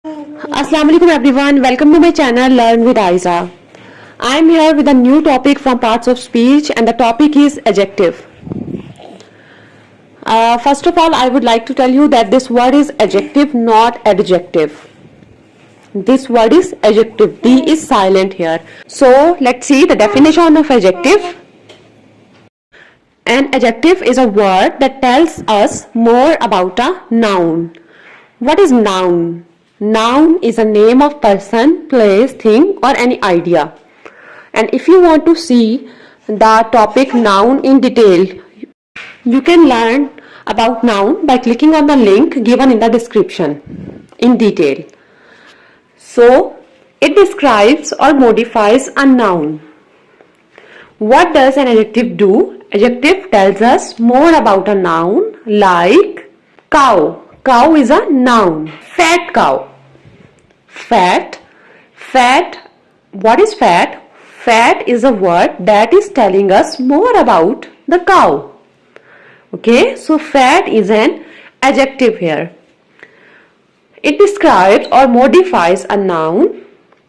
Assalamu alaikum everyone, welcome to my channel Learn with Aiza. I am here with a new topic from parts of speech and the topic is adjective. First of all, I would like to tell you that this word is adjective, not adjective. This word is adjective, D is silent here. So let's see the definition of adjective. An adjective is a word that tells us more about a noun. What is noun? Noun is a name of person, place, thing or any idea. And if you want to see the topic noun in detail, you can learn about noun by clicking on the link given in the description in detail. So, it describes or modifies a noun. What does an adjective do? Adjective tells us more about a noun like cow. Cow is a noun. Fat cow. Fat. What is fat? Fat is a word that is telling us more about the cow. Okay, so fat is an adjective here. It describes or modifies a noun.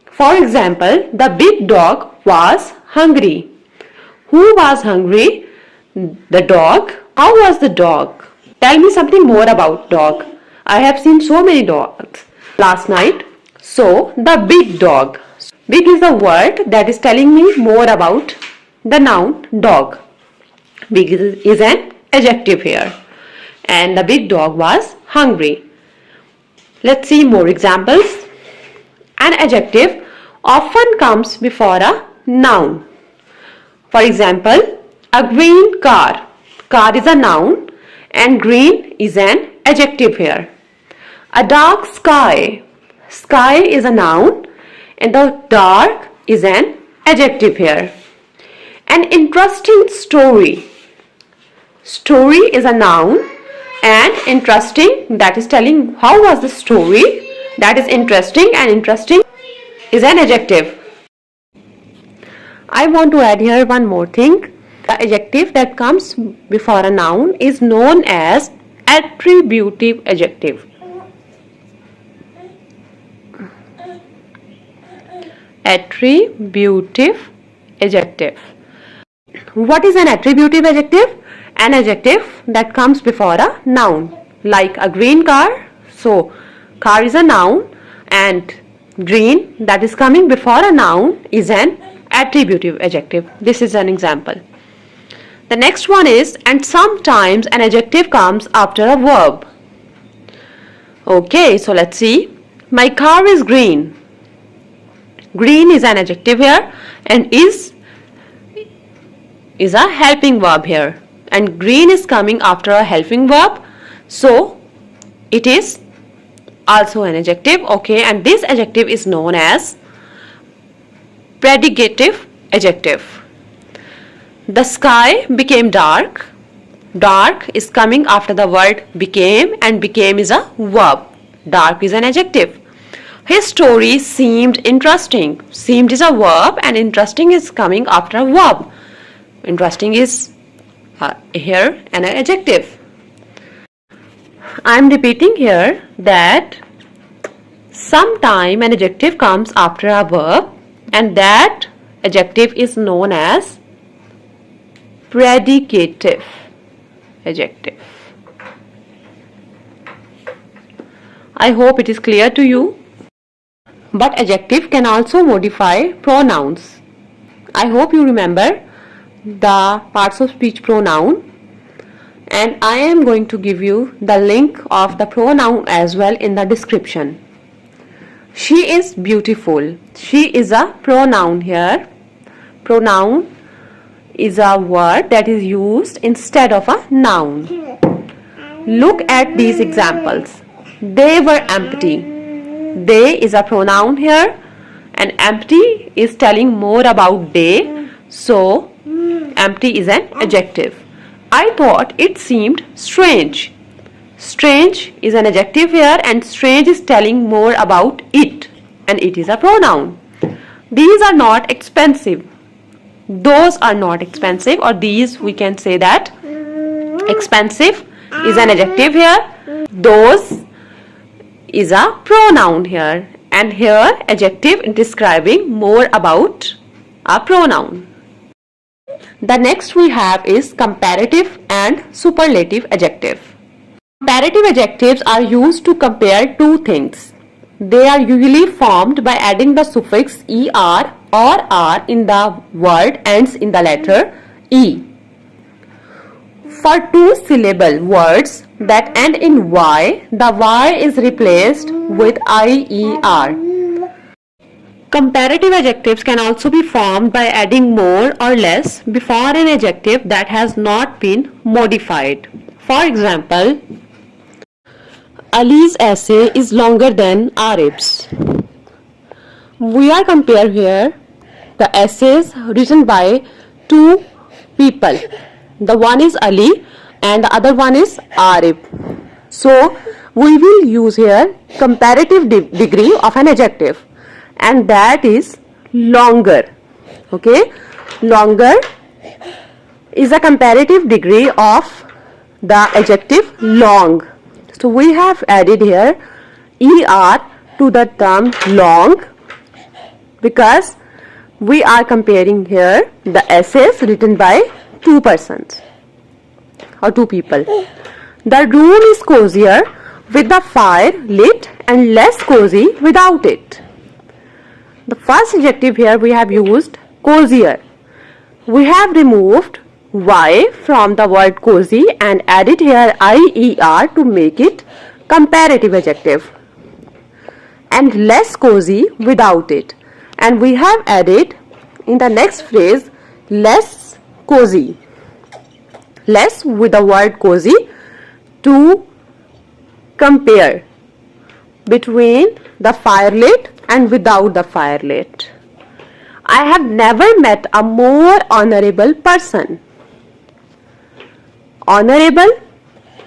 For example, the big dog was hungry. Who was hungry? The dog. How was the dog? Tell me something more about dog. I have seen so many dogs last night. So, the big dog. Big is a word that is telling me more about the noun dog. Big is an adjective here. And the big dog was hungry. Let's see more examples. An adjective often comes before a noun. For example, a green car. Car is a noun and green is an adjective here. A dark sky. Sky is a noun and the dark is an adjective here. An interesting story. Story is a noun and interesting, that is telling how was the story, that is interesting, and interesting is an adjective. I want to add here one more thing. The adjective that comes before a noun is known as attributive adjective. Attributive adjective. What is an attributive adjective? An adjective that comes before a noun, like a green car. So, car is a noun and green that is coming before a noun is an attributive adjective. This is an example. The next one is, and sometimes an adjective comes after a verb. Okay, so let's see. My car is green. Green is an adjective here and is a helping verb here. And green is coming after a helping verb. So, it is also an adjective. Okay, and this adjective is known as predicative adjective. The sky became dark. Dark is coming after the word became and became is a verb. Dark is an adjective. His story seemed interesting. Seemed is a verb and interesting is coming after a verb. Interesting is here an adjective. I am repeating here that sometime an adjective comes after a verb and that adjective is known as predicative adjective. I hope it is clear to you. But adjective can also modify pronouns. I hope you remember the parts of speech pronoun, and I am going to give you the link of the pronoun as well in the description. She is beautiful. She is a pronoun here. Pronoun is a word that is used instead of a noun. Look at these examples. They were empty. They is a pronoun here and empty is telling more about they. So, empty is an adjective. I thought it seemed strange. Strange is an adjective here and strange is telling more about it and it is a pronoun. These are not expensive. Those are not expensive, or these we can say that. Expensive is an adjective here. Those is a pronoun here, and here adjective describing more about a pronoun. The next we have is comparative and superlative adjective. Comparative adjectives are used to compare two things. They are usually formed by adding the suffix er or r in the word ends in the letter e. For two-syllable words that end in y, the y is replaced with ier. Comparative adjectives can also be formed by adding more or less before an adjective that has not been modified. For example, Ali's essay is longer than Arif's. We are comparing here the essays written by two people. The one is Ali and the other one is Arif. So we will use here comparative degree of an adjective, and that is longer. Okay, longer is a comparative degree of the adjective long. So we have added here er to the term long because we are comparing here the essays written by two persons or two people. The room is cozier with the fire lit and less cozy without it. The first adjective here we have used cozier. We have removed y from the word cozy and added here ier to make it comparative adjective, and less cozy without it, and we have added in the next phrase less cozy, less with the word cozy to compare between the fire lit and without the fire lit. I have never met a more honorable person. Honorable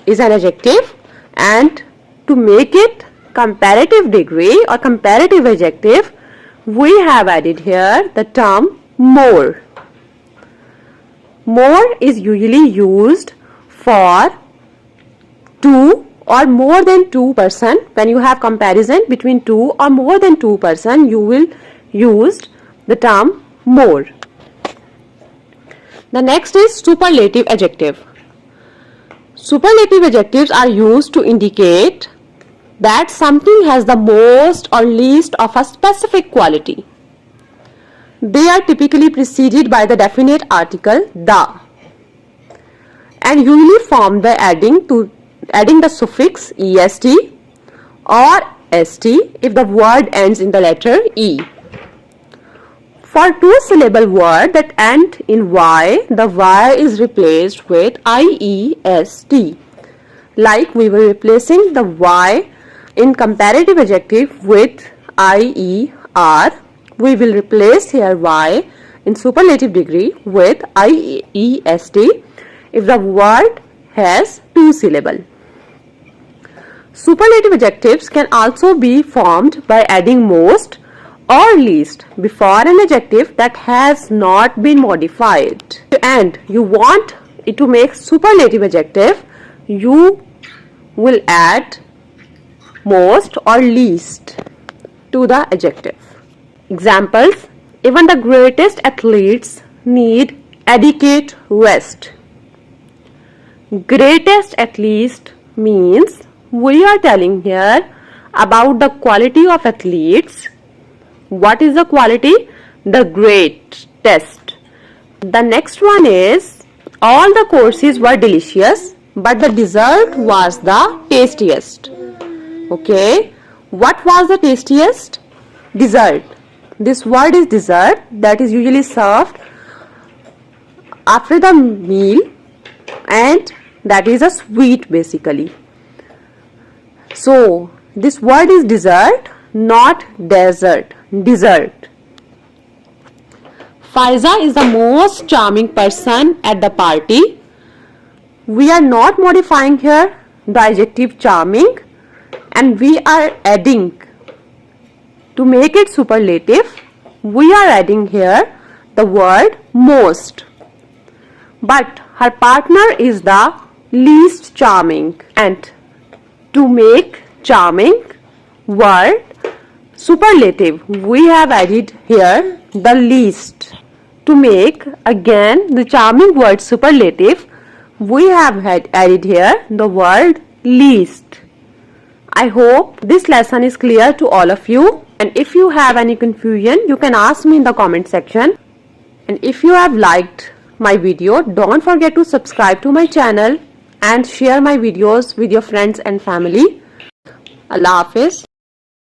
is an adjective, and to make it comparative degree or comparative adjective, we have added here the term more. More is usually used for two or more than two person. When you have comparison between two or more than two person, you will use the term more. The next is superlative adjective. Superlative adjectives are used to indicate that something has the most or least of a specific quality. They are typically preceded by the definite article the, and usually formed by adding the suffix est or st if the word ends in the letter e. For two-syllable word that end in y, the y is replaced with iest. Like we were replacing the y in comparative adjective with ier, we will replace here y in superlative degree with iest if the word has two syllables. Superlative adjectives can also be formed by adding most or least before an adjective that has not been modified. And you want it to make superlative adjective, you will add most or least to the adjective. Examples: even the greatest athletes need adequate rest. Greatest at least means we are telling here about the quality of athletes. What is the quality? The greatest. The next one is all the courses were delicious, but the dessert was the tastiest. Okay, what was the tastiest? Dessert. This word is dessert, that is usually served after the meal, and that is a sweet basically. So this word is dessert, not desert. Dessert. Faiza is the most charming person at the party. We are not modifying here the adjective charming, and we are adding, to make it superlative, we are adding here the word most. But her partner is the least charming, and to make charming Word superlative, we have added here the least. To make again the charming word superlative, we have added here the word least. I hope this lesson is clear to all of you, and if you have any confusion you can ask me in the comment section. And if you have liked my video, don't forget to subscribe to my channel and share my videos with your friends and family. Allah Hafiz.